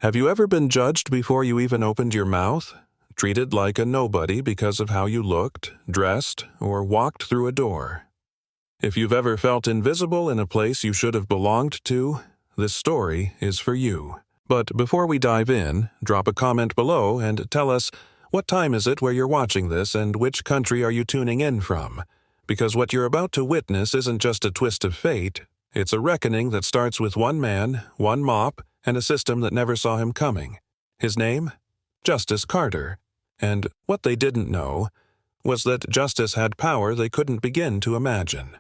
Have you ever been judged before you even opened your mouth? Treated like a nobody because of how you looked, dressed, or walked through a door? If you've ever felt invisible in a place you should have belonged to, this story is for you. But before we dive in, drop a comment below and tell us, what time is it where you're watching this and which country are you tuning in from? Because what you're about to witness isn't just a twist of fate, it's a reckoning that starts with one man, one mop, and a system that never saw him coming. His name? Justice Carter. And what they didn't know was that justice had power they couldn't begin to imagine.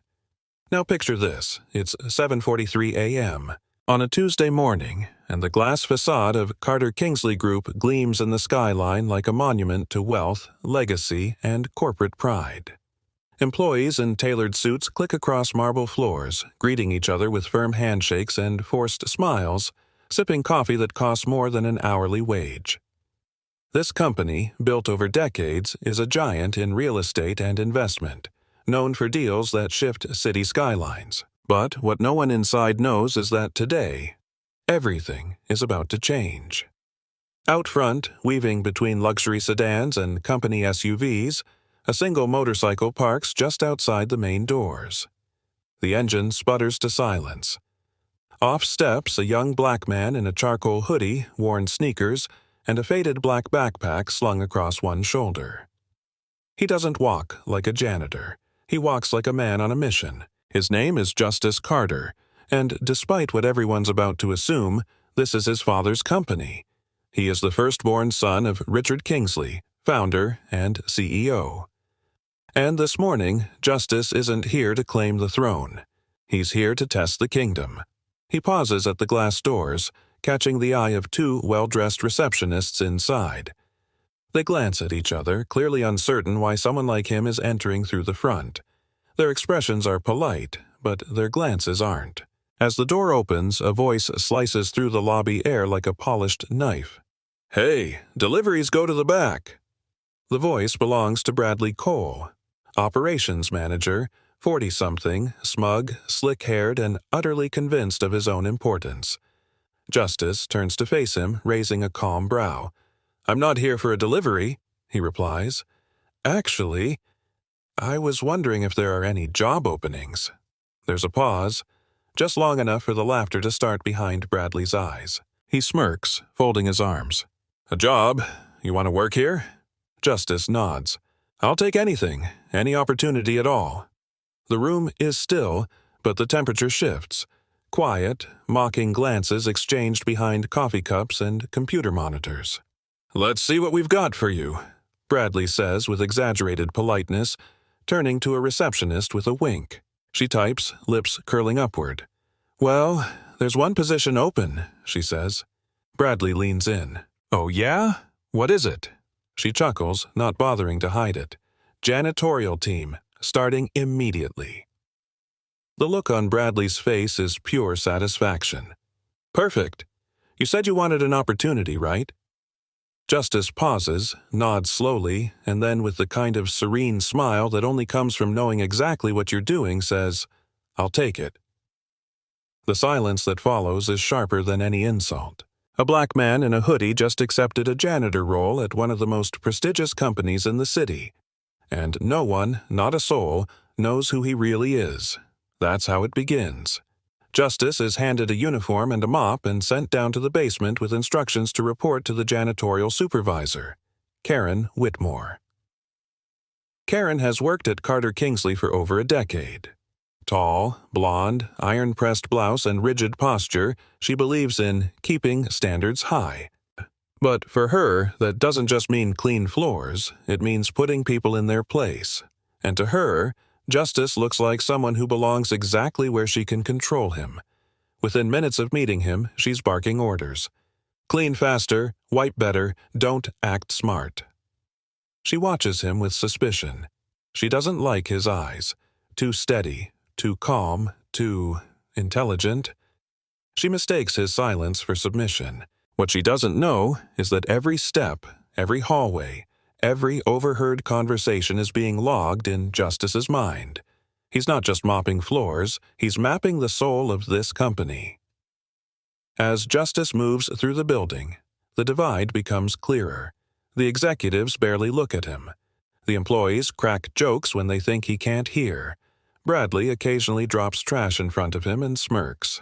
Now picture this. It's 7:43 a.m. on a Tuesday morning, and the glass facade of Carter-Kingsley Group gleams in the skyline like a monument to wealth, legacy, and corporate pride. Employees in tailored suits click across marble floors, greeting each other with firm handshakes and forced smiles, sipping coffee that costs more than an hourly wage. This company, built over decades, is a giant in real estate and investment, known for deals that shift city skylines. But what no one inside knows is that today, everything is about to change. Out front, weaving between luxury sedans and company SUVs, a single motorcycle parks just outside the main doors. The engine sputters to silence. Off steps a young black man in a charcoal hoodie, worn sneakers, and a faded black backpack slung across one shoulder. He doesn't walk like a janitor. He walks like a man on a mission. His name is Justice Carter, and despite what everyone's about to assume, this is his father's company. He is the firstborn son of Richard Kingsley, founder and CEO. And this morning, Justice isn't here to claim the throne. He's here to test the kingdom. He pauses at the glass doors, catching the eye of two well-dressed receptionists inside. They glance at each other, clearly uncertain why someone like him is entering through the front. Their expressions are polite, but their glances aren't. As the door opens, a voice slices through the lobby air like a polished knife. "Hey, deliveries go to the back." The voice belongs to Bradley Cole, operations manager, 40-something, smug, slick-haired, and utterly convinced of his own importance. Justice turns to face him, raising a calm brow. "I'm not here for a delivery," he replies. "Actually, I was wondering if there are any job openings." There's a pause, just long enough for the laughter to start behind Bradley's eyes. He smirks, folding his arms. "A job? You want to work here?" Justice nods. "I'll take anything, any opportunity at all." The room is still, but the temperature shifts. Quiet, mocking glances exchanged behind coffee cups and computer monitors. "Let's see what we've got for you," Bradley says with exaggerated politeness, turning to a receptionist with a wink. She types, lips curling upward. "Well, there's one position open," she says. Bradley leans in. "Oh yeah? What is it?" She chuckles, not bothering to hide it. "Janitorial team, starting immediately." The look on Bradley's face is pure satisfaction. "Perfect. You said you wanted an opportunity, right?" Justice pauses, nods slowly, and then with the kind of serene smile that only comes from knowing exactly what you're doing says, "I'll take it." The silence that follows is sharper than any insult. A black man in a hoodie just accepted a janitor role at one of the most prestigious companies in the city. And no one, not a soul, knows who he really is. That's how it begins. Justice is handed a uniform and a mop and sent down to the basement with instructions to report to the janitorial supervisor, Karen Whitmore. Karen has worked at Carter-Kingsley for over a decade. Tall, blonde, iron-pressed blouse and rigid posture, she believes in keeping standards high. But for her, that doesn't just mean clean floors, it means putting people in their place. And to her, Justice looks like someone who belongs exactly where she can control him. Within minutes of meeting him, she's barking orders. Clean faster, wipe better, don't act smart. She watches him with suspicion. She doesn't like his eyes. Too steady, too calm, too intelligent. She mistakes his silence for submission. What she doesn't know is that every step, every hallway, every overheard conversation is being logged in Justice's mind. He's not just mopping floors, he's mapping the soul of this company. As justice moves through the building, the divide becomes clearer. The executives barely look at him. The employees crack jokes when they think he can't hear. Bradley occasionally drops trash in front of him and smirks.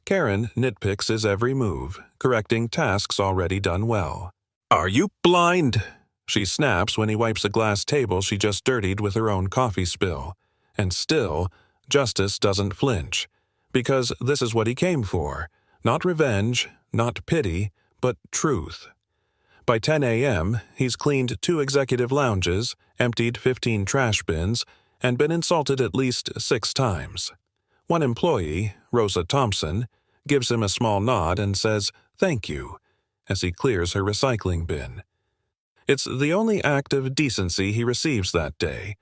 Karen nitpicks his every move, correcting tasks already done well. "Are you blind?" she snaps when he wipes a glass table she just dirtied with her own coffee spill. And still, Justice doesn't flinch, because this is what he came for. Not revenge, not pity, but truth. By 10 a.m., he's cleaned 2 executive lounges, emptied 15 trash bins, and been insulted at least 6 times. One employee, Rosa Thompson, gives him a small nod and says, "Thank you," as he clears her recycling bin. It's the only act of decency he receives that day,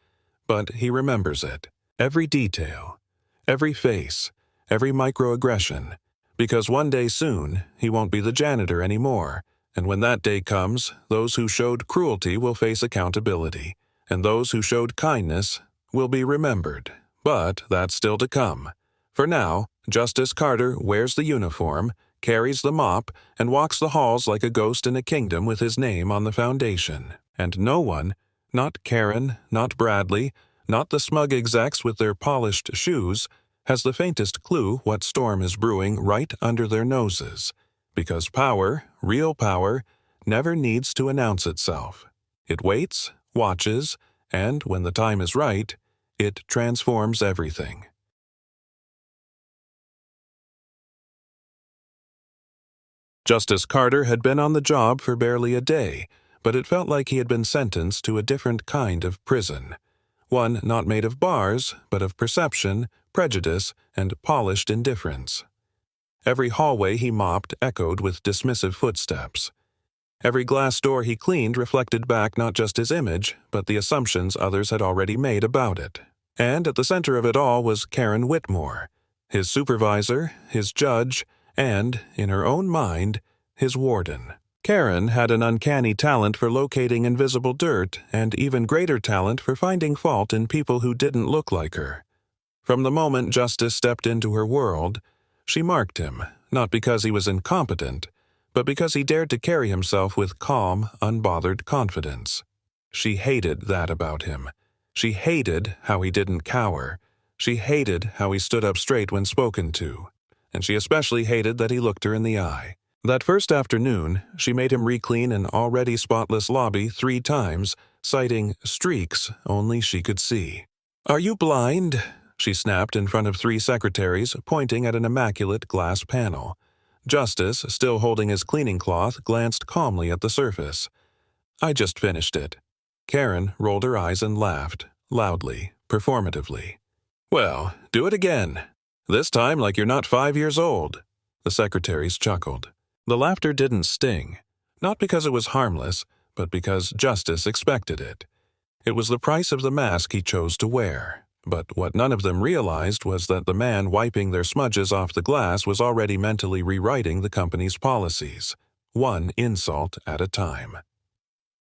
but he remembers it. Every detail, every face, every microaggression, because one day soon he won't be the janitor anymore, and when that day comes, those who showed cruelty will face accountability, and those who showed kindness will be remembered. But that's still to come. For now, Justice Carter wears the uniform, carries the mop, and walks the halls like a ghost in a kingdom with his name on the foundation. And no one, not Karen, not Bradley, not the smug execs with their polished shoes, has the faintest clue what storm is brewing right under their noses. Because power, real power, never needs to announce itself. It waits, watches, and when the time is right, it transforms everything. Justice Carter had been on the job for barely a day, but it felt like he had been sentenced to a different kind of prison. One not made of bars, but of perception, prejudice, and polished indifference. Every hallway he mopped echoed with dismissive footsteps. Every glass door he cleaned reflected back not just his image, but the assumptions others had already made about it. And at the center of it all was Karen Whitmore, his supervisor, his judge, and, in her own mind, his warden. Karen had an uncanny talent for locating invisible dirt and even greater talent for finding fault in people who didn't look like her. From the moment Justice stepped into her world, she marked him, not because he was incompetent, but because he dared to carry himself with calm, unbothered confidence. She hated that about him. She hated how he didn't cower. She hated how he stood up straight when spoken to. And she especially hated that he looked her in the eye. That first afternoon, she made him re-clean an already spotless lobby 3 times, citing streaks only she could see. "Are you blind?" she snapped in front of 3 secretaries, pointing at an immaculate glass panel. Justice, still holding his cleaning cloth, glanced calmly at the surface. "I just finished it." Karen rolled her eyes and laughed, loudly, performatively. "Well, do it again. This time like you're not 5 years old." The secretaries chuckled. The laughter didn't sting, not because it was harmless, but because Justice expected it. It was the price of the mask he chose to wear. But what none of them realized was that the man wiping their smudges off the glass was already mentally rewriting the company's policies, one insult at a time.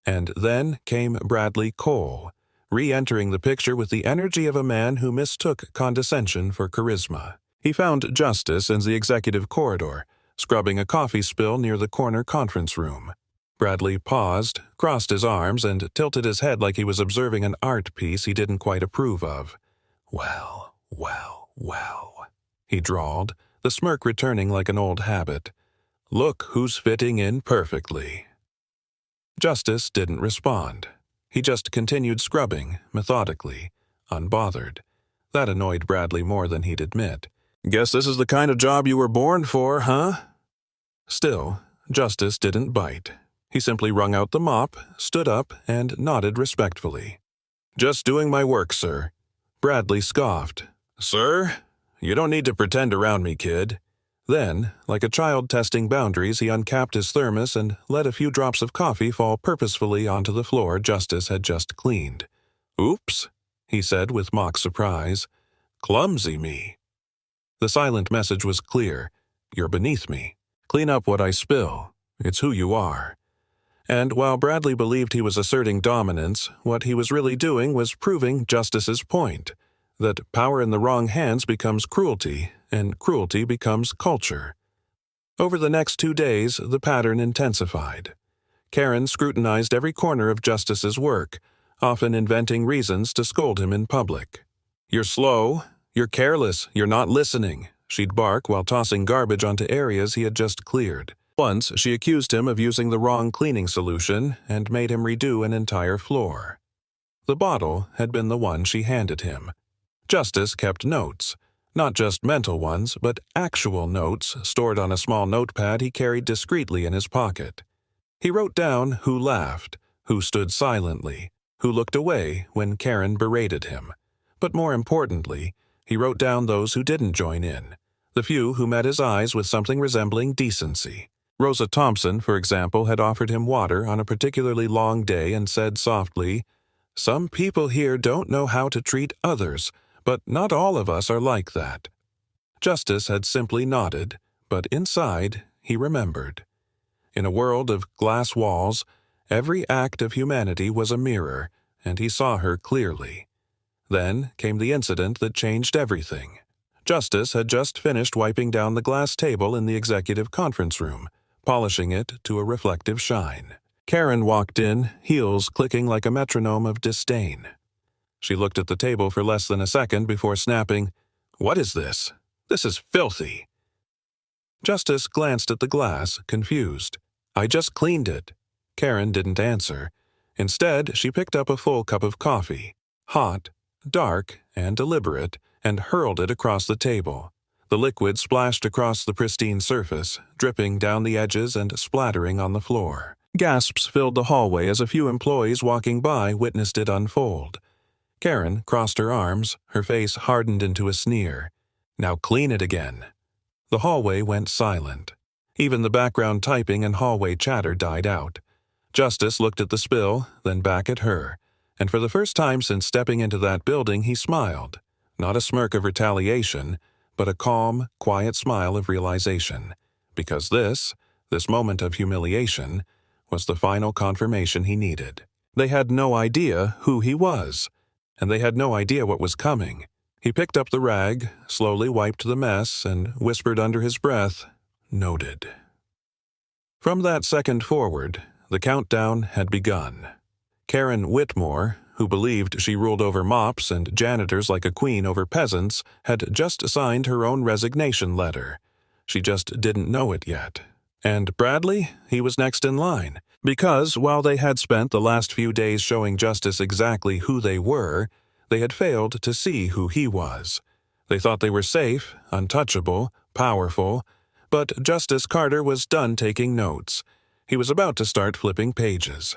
And then came Bradley Cole, re-entering the picture with the energy of a man who mistook condescension for charisma. He found Justice in the executive corridor, scrubbing a coffee spill near the corner conference room. Bradley paused, crossed his arms, and tilted his head like he was observing an art piece he didn't quite approve of. "Well, well, well," he drawled, the smirk returning like an old habit. "Look who's fitting in perfectly." Justice didn't respond. He just continued scrubbing, methodically, unbothered. That annoyed Bradley more than he'd admit. "Guess this is the kind of job you were born for, huh?" Still, Justice didn't bite. He simply wrung out the mop, stood up, and nodded respectfully. "Just doing my work, sir." Bradley scoffed. "Sir? You don't need to pretend around me, kid." Then, like a child testing boundaries, he uncapped his thermos and let a few drops of coffee fall purposefully onto the floor Justice had just cleaned. "Oops," he said with mock surprise. "Clumsy me." The silent message was clear. "You're beneath me. Clean up what I spill. It's who you are." And while Bradley believed he was asserting dominance, what he was really doing was proving Justice's point, that power in the wrong hands becomes cruelty, and cruelty becomes culture. Over the next 2 days, the pattern intensified. Karen scrutinized every corner of Justice's work, often inventing reasons to scold him in public. "You're slow, you're careless, you're not listening," she'd bark while tossing garbage onto areas he had just cleared. Once, she accused him of using the wrong cleaning solution and made him redo an entire floor. The bottle had been the one she handed him. Justice kept notes. Not just mental ones, but actual notes stored on a small notepad he carried discreetly in his pocket. He wrote down who laughed, who stood silently, who looked away when Karen berated him. But more importantly, he wrote down those who didn't join in, the few who met his eyes with something resembling decency. Rosa Thompson, for example, had offered him water on a particularly long day and said softly, "Some people here don't know how to treat others, but not all of us are like that." Justice had simply nodded, but inside he remembered. In a world of glass walls, every act of humanity was a mirror, and he saw her clearly. Then came the incident that changed everything. Justice had just finished wiping down the glass table in the executive conference room, polishing it to a reflective shine. Karen walked in, heels clicking like a metronome of disdain. She looked at the table for less than a second before snapping, "What is this? This is filthy." Justice glanced at the glass, confused. "I just cleaned it." Karen didn't answer. Instead, she picked up a full cup of coffee, hot, dark, and deliberate, and hurled it across the table. The liquid splashed across the pristine surface, dripping down the edges and splattering on the floor. Gasps filled the hallway as a few employees walking by witnessed it unfold. Karen crossed her arms, her face hardened into a sneer. "Now clean it again." The hallway went silent. Even the background typing and hallway chatter died out. Justice looked at the spill, then back at her, and for the first time since stepping into that building he smiled. Not a smirk of retaliation, but a calm, quiet smile of realization, because this moment of humiliation, was the final confirmation he needed. They had no idea who he was, and they had no idea what was coming. He picked up the rag, slowly wiped the mess, and whispered under his breath, "Noted." From that second forward, the countdown had begun. Karen Whitmore, who believed she ruled over mops and janitors like a queen over peasants, had just signed her own resignation letter. She just didn't know it yet. And Bradley, he was next in line, because while they had spent the last few days showing Justice exactly who they were, they had failed to see who he was. They thought they were safe, untouchable, powerful, but Justice Carter was done taking notes. He was about to start flipping pages.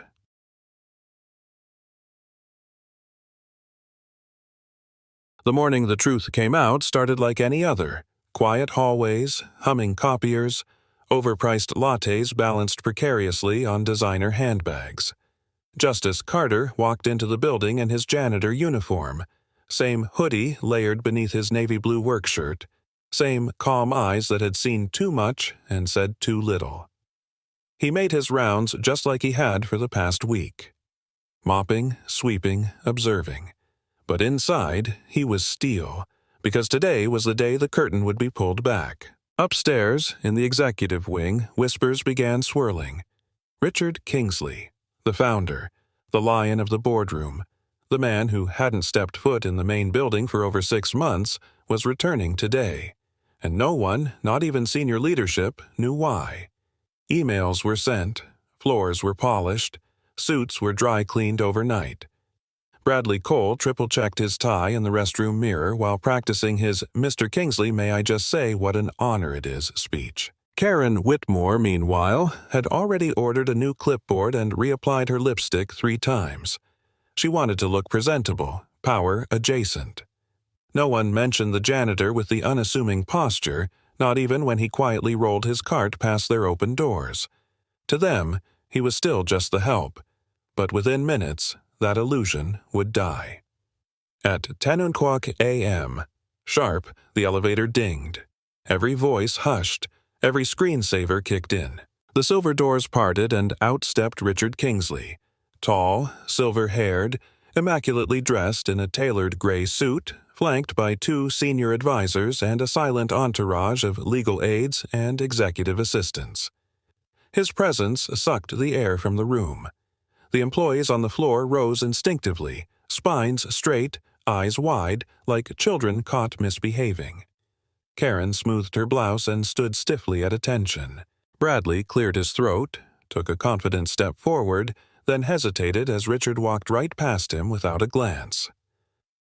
The morning the truth came out started like any other. Quiet hallways, humming copiers, overpriced lattes balanced precariously on designer handbags. Justice Carter walked into the building in his janitor uniform, same hoodie layered beneath his navy blue work shirt, same calm eyes that had seen too much and said too little. He made his rounds just like he had for the past week. Mopping, sweeping, observing. But inside, he was steel, because today was the day the curtain would be pulled back. Upstairs, in the executive wing, whispers began swirling. Richard Kingsley, the founder, the lion of the boardroom, the man who hadn't stepped foot in the main building for over 6 months, was returning today. And no one, not even senior leadership, knew why. Emails were sent, floors were polished, suits were dry cleaned overnight. Bradley Cole triple-checked his tie in the restroom mirror while practicing his "Mr. Kingsley, may I just say what an honor it is" speech. Karen Whitmore, meanwhile, had already ordered a new clipboard and reapplied her lipstick 3 times. She wanted to look presentable, power adjacent. No one mentioned the janitor with the unassuming posture, not even when he quietly rolled his cart past their open doors. To them, he was still just the help, but within minutes, that illusion would die. At 10:00 a.m., sharp, the elevator dinged. Every voice hushed, every screensaver kicked in. The silver doors parted and out stepped Richard Kingsley. Tall, silver-haired, immaculately dressed in a tailored gray suit, flanked by 2 senior advisors and a silent entourage of legal aides and executive assistants. His presence sucked the air from the room. The employees on the floor rose instinctively, spines straight, eyes wide, like children caught misbehaving. Karen smoothed her blouse and stood stiffly at attention. Bradley cleared his throat, took a confident step forward, then hesitated as Richard walked right past him without a glance.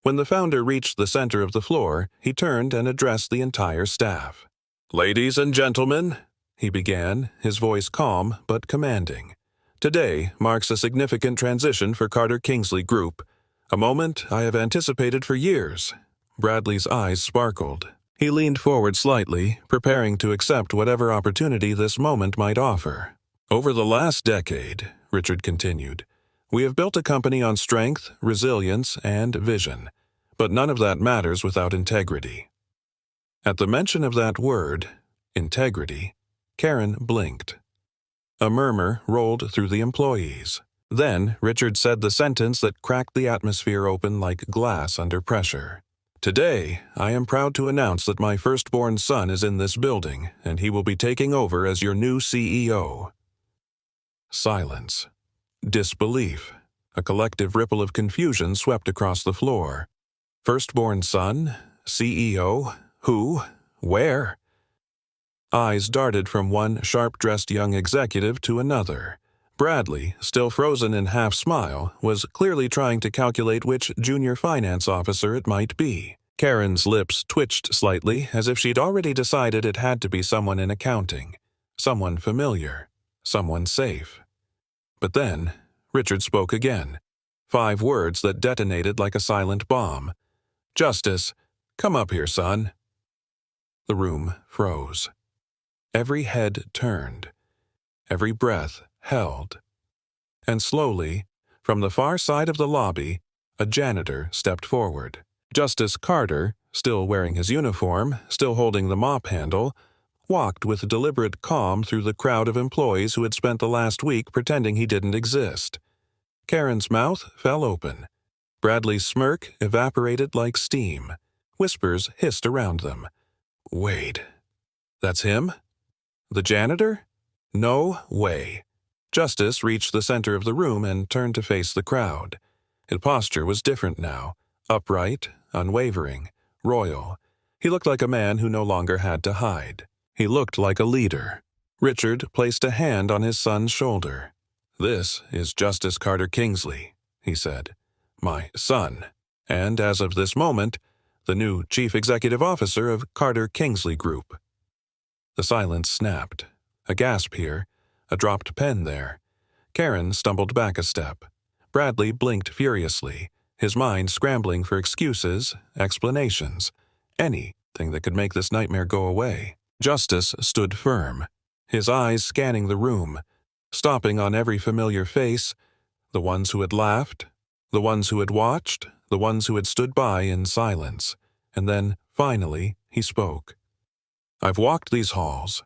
When the founder reached the center of the floor, he turned and addressed the entire staff. "Ladies and gentlemen," he began, his voice calm but commanding. "Today marks a significant transition for Carter-Kingsley Group, a moment I have anticipated for years." Bradley's eyes sparkled. He leaned forward slightly, preparing to accept whatever opportunity this moment might offer. "Over the last decade," Richard continued, "we have built a company on strength, resilience, and vision, but none of that matters without integrity." At the mention of that word, integrity, Karen blinked. A murmur rolled through the employees. Then Richard said the sentence that cracked the atmosphere open like glass under pressure. "Today, I am proud to announce that my firstborn son is in this building, and he will be taking over as your new CEO." Silence. Disbelief. A collective ripple of confusion swept across the floor. Firstborn son? CEO? Who? Where? Eyes darted from one sharp-dressed young executive to another. Bradley, still frozen in half-smile, was clearly trying to calculate which junior finance officer it might be. Karen's lips twitched slightly, as if she'd already decided it had to be someone in accounting. Someone familiar. Someone safe. But then, Richard spoke again. 5 words that detonated like a silent bomb. "Justice, come up here, son." The room froze. Every head turned. Every breath held. And slowly, from the far side of the lobby, a janitor stepped forward. Justice Carter, still wearing his uniform, still holding the mop handle, walked with deliberate calm through the crowd of employees who had spent the last week pretending he didn't exist. Karen's mouth fell open. Bradley's smirk evaporated like steam. Whispers hissed around them. "Wait. That's him? The janitor? No way." Justice reached the center of the room and turned to face the crowd. His posture was different now. Upright, unwavering, royal. He looked like a man who no longer had to hide. He looked like a leader. Richard placed a hand on his son's shoulder. "This is Justice Carter-Kingsley," he said. "My son, and as of this moment, the new Chief Executive Officer of Carter-Kingsley Group." The silence snapped. A gasp here, a dropped pen there. Karen stumbled back a step. Bradley blinked furiously, his mind scrambling for excuses, explanations, anything that could make this nightmare go away. Justice stood firm, his eyes scanning the room, stopping on every familiar face, the ones who had laughed, the ones who had watched, the ones who had stood by in silence. And then, finally, he spoke. "I've walked these halls.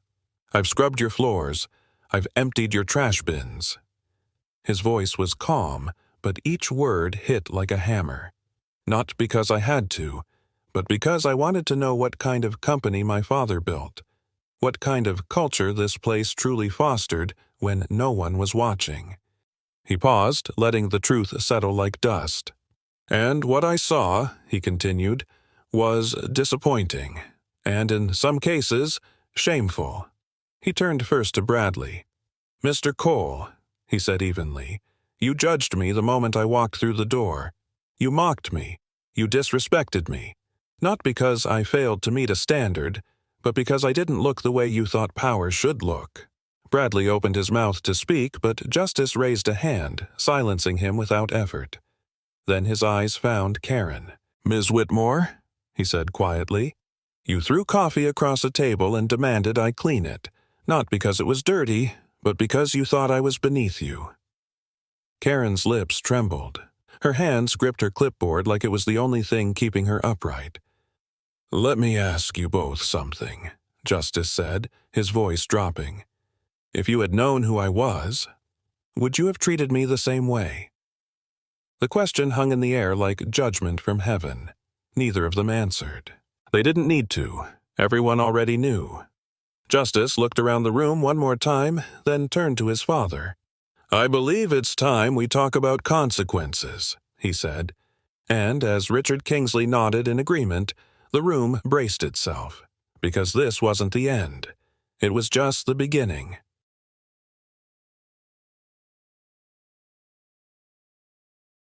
I've scrubbed your floors. I've emptied your trash bins." His voice was calm, but each word hit like a hammer. "Not because I had to, but because I wanted to know what kind of company my father built, what kind of culture this place truly fostered when no one was watching." He paused, letting the truth settle like dust. "And what I saw," he continued, "was disappointing, and in some cases, shameful." He turned first to Bradley. "Mr. Cole," he said evenly, "you judged me the moment I walked through the door. You mocked me. You disrespected me. Not because I failed to meet a standard, but because I didn't look the way you thought power should look." Bradley opened his mouth to speak, but Justice raised a hand, silencing him without effort. Then his eyes found Karen. "Ms. Whitmore," he said quietly, "you threw coffee across a table and demanded I clean it, not because it was dirty, but because you thought I was beneath you." Karen's lips trembled. Her hands gripped her clipboard like it was the only thing keeping her upright. "Let me ask you both something," Justice said, his voice dropping. "If you had known who I was, would you have treated me the same way?" The question hung in the air like judgment from heaven. Neither of them answered. They didn't need to. Everyone already knew. Justice looked around the room one more time, then turned to his father. "I believe it's time we talk about consequences," he said. And as Richard Kingsley nodded in agreement, the room braced itself, because this wasn't the end. It was just the beginning.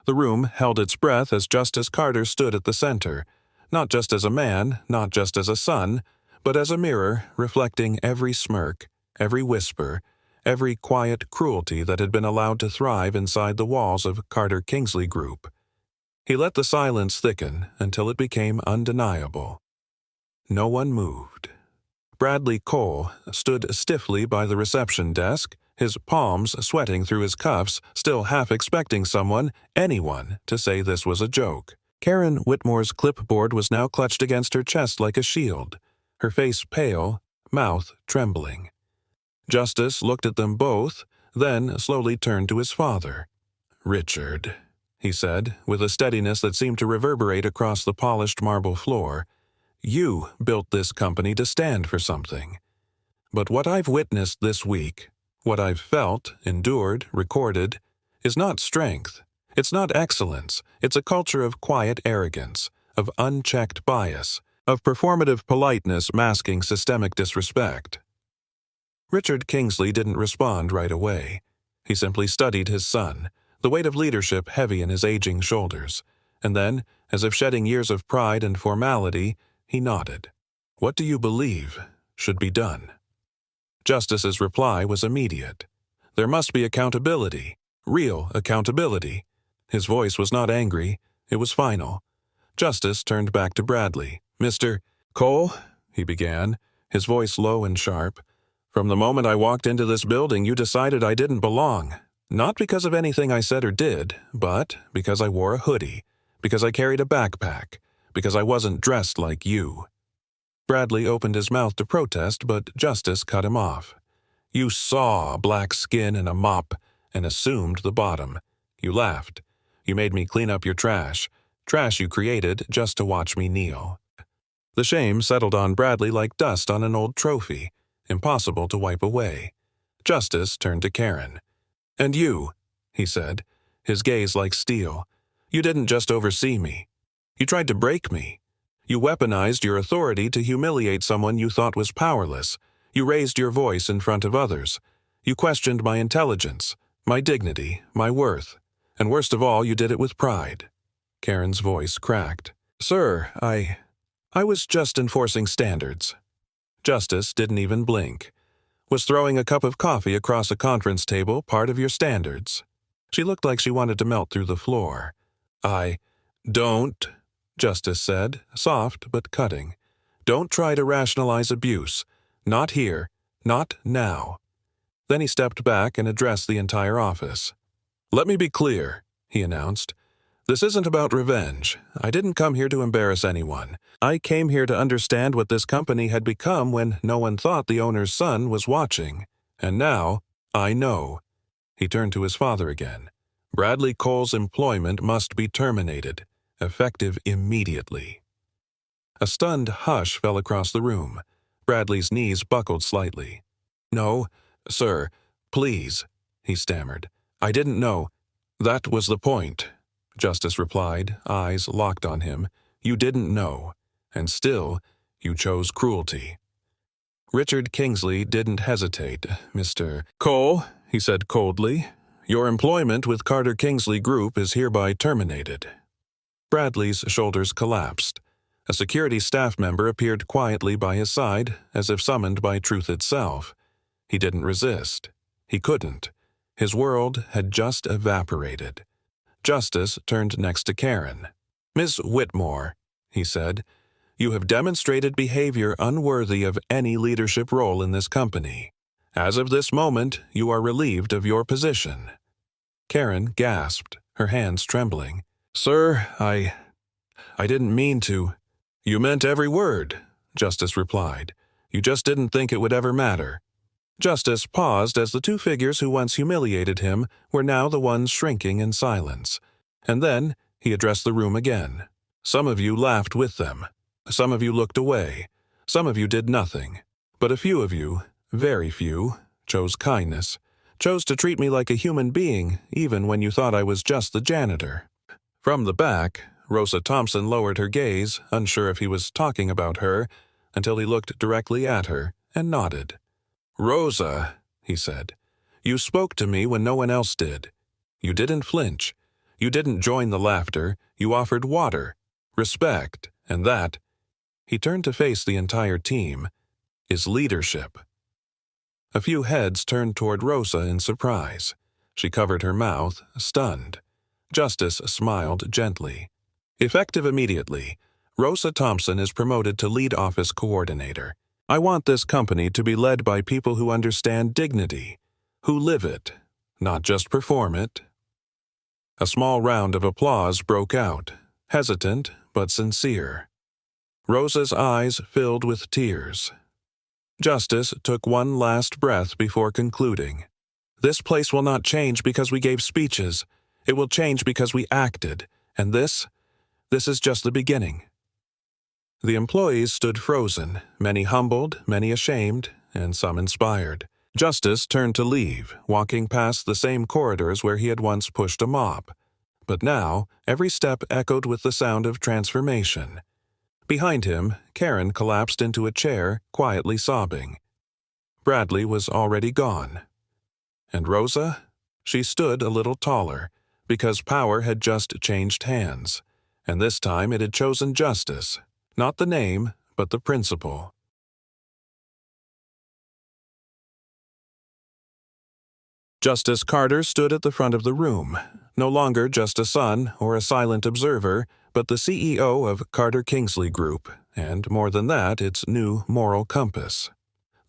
The room held its breath as Justice Carter stood at the center, not just as a man, not just as a son, but as a mirror reflecting every smirk, every whisper, every quiet cruelty that had been allowed to thrive inside the walls of Carter-Kingsley Group. He let the silence thicken until it became undeniable. No one moved. Bradley Cole stood stiffly by the reception desk, his palms sweating through his cuffs, still half expecting someone, anyone, to say this was a joke. Karen Whitmore's clipboard was now clutched against her chest like a shield, her face pale, mouth trembling. Justice looked at them both, then slowly turned to his father. "Richard," he said, with a steadiness that seemed to reverberate across the polished marble floor, "you built this company to stand for something. But what I've witnessed this week, what I've felt, endured, recorded, is not strength. It's not excellence. It's a culture of quiet arrogance, of unchecked bias, of performative politeness masking systemic disrespect." Richard Kingsley didn't respond right away. He simply studied his son, the weight of leadership heavy in his aging shoulders, and then, as if shedding years of pride and formality, he nodded. "What do you believe should be done?" Justice's reply was immediate. There must be accountability, real accountability. His voice was not angry, it was final. Justice turned back to Bradley. "Mr. Cole," he began, his voice low and sharp, "from the moment I walked into this building you decided I didn't belong. Not because of anything I said or did, but because I wore a hoodie, because I carried a backpack, because I wasn't dressed like you." Bradley opened his mouth to protest, but Justice cut him off. "You saw black skin and a mop and assumed the bottom. You laughed. You made me clean up your trash you created just to watch me kneel." The shame settled on Bradley like dust on an old trophy, impossible to wipe away. Justice turned to Karen. "And you," he said, his gaze like steel, "you didn't just oversee me. You tried to break me. You weaponized your authority to humiliate someone you thought was powerless. You raised your voice in front of others. You questioned my intelligence, my dignity, my worth. And worst of all, you did it with pride." Karen's voice cracked. "Sir, I was just enforcing standards." Justice didn't even blink. "Was throwing a cup of coffee across a conference table part of your standards?" She looked like she wanted to melt through the floor. "Don't," Justice said, soft but cutting. "Don't try to rationalize abuse. Not here. Not now." Then he stepped back and addressed the entire office. "Let me be clear," he announced. "This isn't about revenge. I didn't come here to embarrass anyone. I came here to understand what this company had become when no one thought the owner's son was watching. And now, I know." He turned to his father again. "Bradley Cole's employment must be terminated, effective immediately." A stunned hush fell across the room. Bradley's knees buckled slightly. "No, sir, please," he stammered. "I didn't know." "That was the point," Justice replied, eyes locked on him. "You didn't know, and still, you chose cruelty." Richard Kingsley didn't hesitate. "Mr. Cole," he said coldly, "your employment with Carter-Kingsley Group is hereby terminated." Bradley's shoulders collapsed. A security staff member appeared quietly by his side, as if summoned by truth itself. He didn't resist. He couldn't. His world had just evaporated. Justice turned next to Karen. "Miss Whitmore," he said, "you have demonstrated behavior unworthy of any leadership role in this company. As of this moment, you are relieved of your position." Karen gasped, her hands trembling. "Sir, I didn't mean to." "You meant every word," Justice replied. "You just didn't think it would ever matter." Justice paused as the two figures who once humiliated him were now the ones shrinking in silence. And then he addressed the room again. Some of you laughed with them. Some of you looked away. Some of you did nothing. But a few of you, very few, chose kindness, chose to treat me like a human being even when you thought I was just the janitor. From the back, Rosa Thompson lowered her gaze, unsure if he was talking about her, until he looked directly at her and nodded. "Rosa," he said, "you spoke to me when no one else did. You didn't flinch. You didn't join the laughter. You offered water, respect, and that," he turned to face the entire team, "is leadership." A few heads turned toward Rosa in surprise. She covered her mouth, stunned. Justice smiled gently. Effective immediately, Rosa Thompson is promoted to lead office coordinator. I want this company to be led by people who understand dignity, who live it, not just perform it. A small round of applause broke out, hesitant but sincere. Rosa's eyes filled with tears. Justice took one last breath before concluding. "This place will not change because we gave speeches. It will change because we acted, and this is just the beginning." The employees stood frozen, many humbled, many ashamed, and some inspired. Justice turned to leave, walking past the same corridors where he had once pushed a mop. But now, every step echoed with the sound of transformation. Behind him, Karen collapsed into a chair, quietly sobbing. Bradley was already gone. And Rosa? She stood a little taller, because power had just changed hands, and this time it had chosen justice, not the name, but the principle. Justice Carter stood at the front of the room, no longer just a son or a silent observer, but the CEO of Carter-Kingsley Group, and more than that, its new moral compass.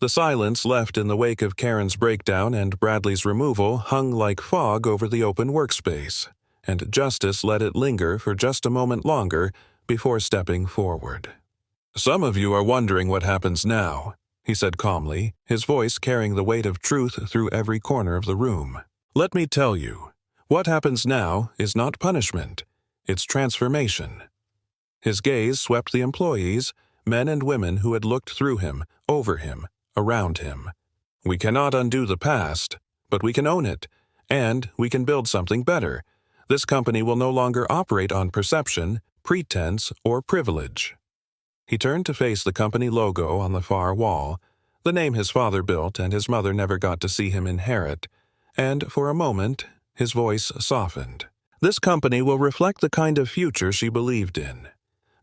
The silence left in the wake of Karen's breakdown and Bradley's removal hung like fog over the open workspace, and Justice let it linger for just a moment longer before stepping forward. "Some of you are wondering what happens now," he said calmly, his voice carrying the weight of truth through every corner of the room. "Let me tell you, what happens now is not punishment, it's transformation." His gaze swept the employees, men and women who had looked through him, over him, around him. "We cannot undo the past, but we can own it, and we can build something better. This company will no longer operate on perception, pretense, or privilege." He turned to face the company logo on the far wall, the name his father built and his mother never got to see him inherit, and for a moment, his voice softened. "This company will reflect the kind of future she believed in.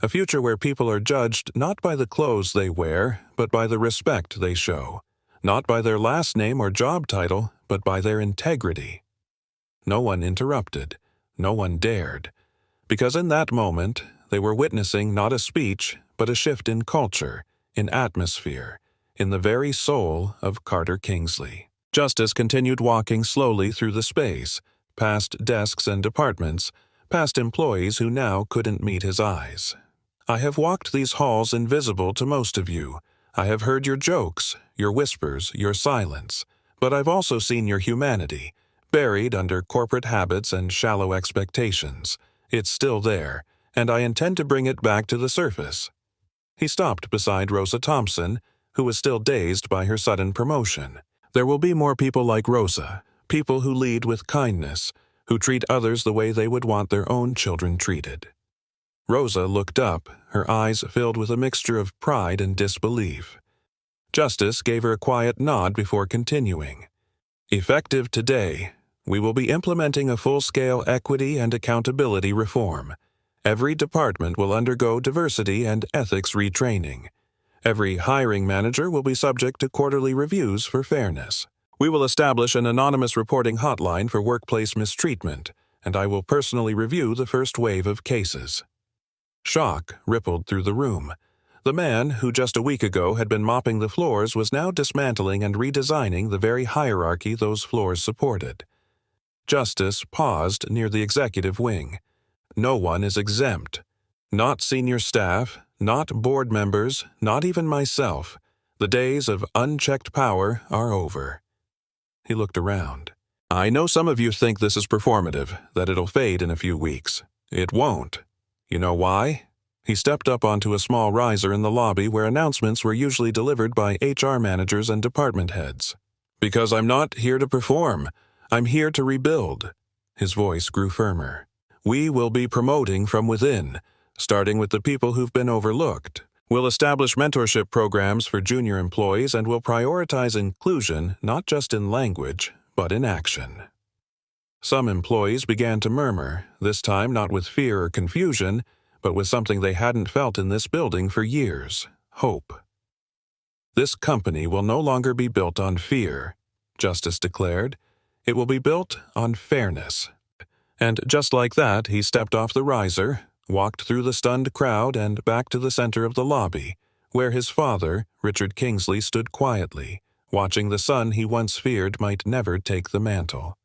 A future where people are judged not by the clothes they wear, but by the respect they show. Not by their last name or job title, but by their integrity." No one interrupted. No one dared. Because in that moment, they were witnessing not a speech, but a shift in culture, in atmosphere, in the very soul of Carter-Kingsley. Justice continued walking slowly through the space, past desks and departments, past employees who now couldn't meet his eyes. "I have walked these halls invisible to most of you. I have heard your jokes, your whispers, your silence. But I've also seen your humanity, buried under corporate habits and shallow expectations. It's still there, and I intend to bring it back to the surface." He stopped beside Rosa Thompson, who was still dazed by her sudden promotion. "There will be more people like Rosa, people who lead with kindness, who treat others the way they would want their own children treated." Rosa looked up, her eyes filled with a mixture of pride and disbelief. Justice gave her a quiet nod before continuing. "Effective today, we will be implementing a full-scale equity and accountability reform. Every department will undergo diversity and ethics retraining. Every hiring manager will be subject to quarterly reviews for fairness. We will establish an anonymous reporting hotline for workplace mistreatment, and I will personally review the first wave of cases." Shock rippled through the room. The man who just a week ago had been mopping the floors was now dismantling and redesigning the very hierarchy those floors supported. Justice paused near the executive wing. No one is exempt. Not senior staff, not board members, not even myself. The days of unchecked power are over. He looked around. "I know some of you think this is performative, that it'll fade in a few weeks. It won't." You know why? He stepped up onto a small riser in the lobby where announcements were usually delivered by HR managers and department heads. Because I'm not here to perform. I'm here to rebuild. His voice grew firmer. We will be promoting from within, starting with the people who've been overlooked. We'll establish mentorship programs for junior employees and will prioritize inclusion not just in language, but in action. Some employees began to murmur, this time not with fear or confusion, but with something they hadn't felt in this building for years: hope. This company will no longer be built on fear, Justice declared. It will be built on fairness. And just like that, he stepped off the riser, walked through the stunned crowd and back to the center of the lobby, where his father, Richard Kingsley, stood quietly, watching the son he once feared might never take the mantle.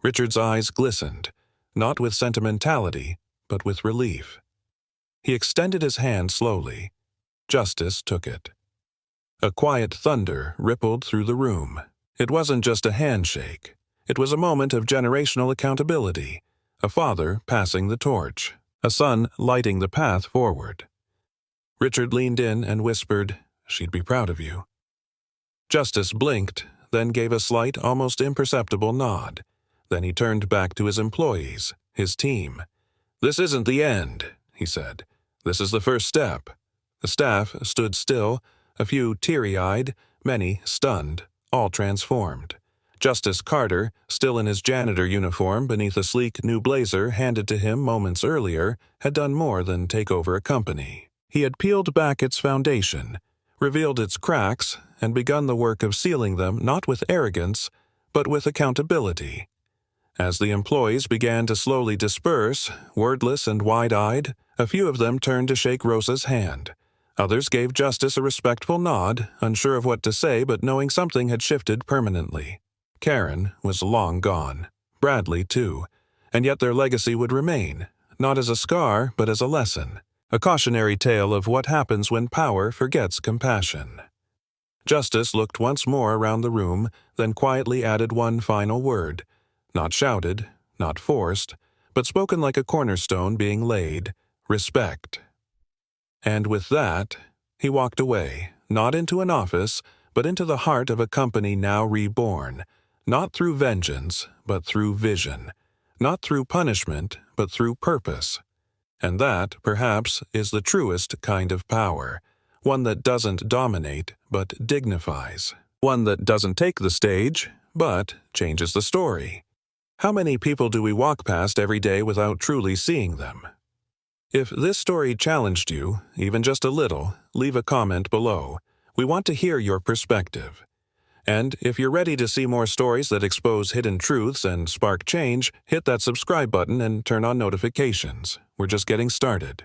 Richard's eyes glistened, not with sentimentality, but with relief. He extended his hand slowly. Justice took it. A quiet thunder rippled through the room. It wasn't just a handshake. It was a moment of generational accountability, a father passing the torch, a son lighting the path forward. Richard leaned in and whispered, "She'd be proud of you." Justice blinked, then gave a slight, almost imperceptible nod. Then he turned back to his employees, his team. "This isn't the end," he said. "This is the first step." The staff stood still, a few teary-eyed, many stunned, all transformed. Justice Carter, still in his janitor uniform beneath a sleek new blazer handed to him moments earlier, had done more than take over a company. He had peeled back its foundation, revealed its cracks, and begun the work of sealing them not with arrogance, but with accountability. As the employees began to slowly disperse, wordless and wide-eyed, a few of them turned to shake Rosa's hand. Others gave Justice a respectful nod, unsure of what to say but knowing something had shifted permanently. Karen was long gone. Bradley, too. And yet their legacy would remain, not as a scar, but as a lesson. A cautionary tale of what happens when power forgets compassion. Justice looked once more around the room, then quietly added one final word. Not shouted, not forced, but spoken like a cornerstone being laid: respect. And with that, he walked away, not into an office, but into the heart of a company now reborn, not through vengeance, but through vision, not through punishment, but through purpose. And that, perhaps, is the truest kind of power, one that doesn't dominate, but dignifies, one that doesn't take the stage, but changes the story. How many people do we walk past every day without truly seeing them? If this story challenged you, even just a little, leave a comment below. We want to hear your perspective. And if you're ready to see more stories that expose hidden truths and spark change, hit that subscribe button and turn on notifications. We're just getting started.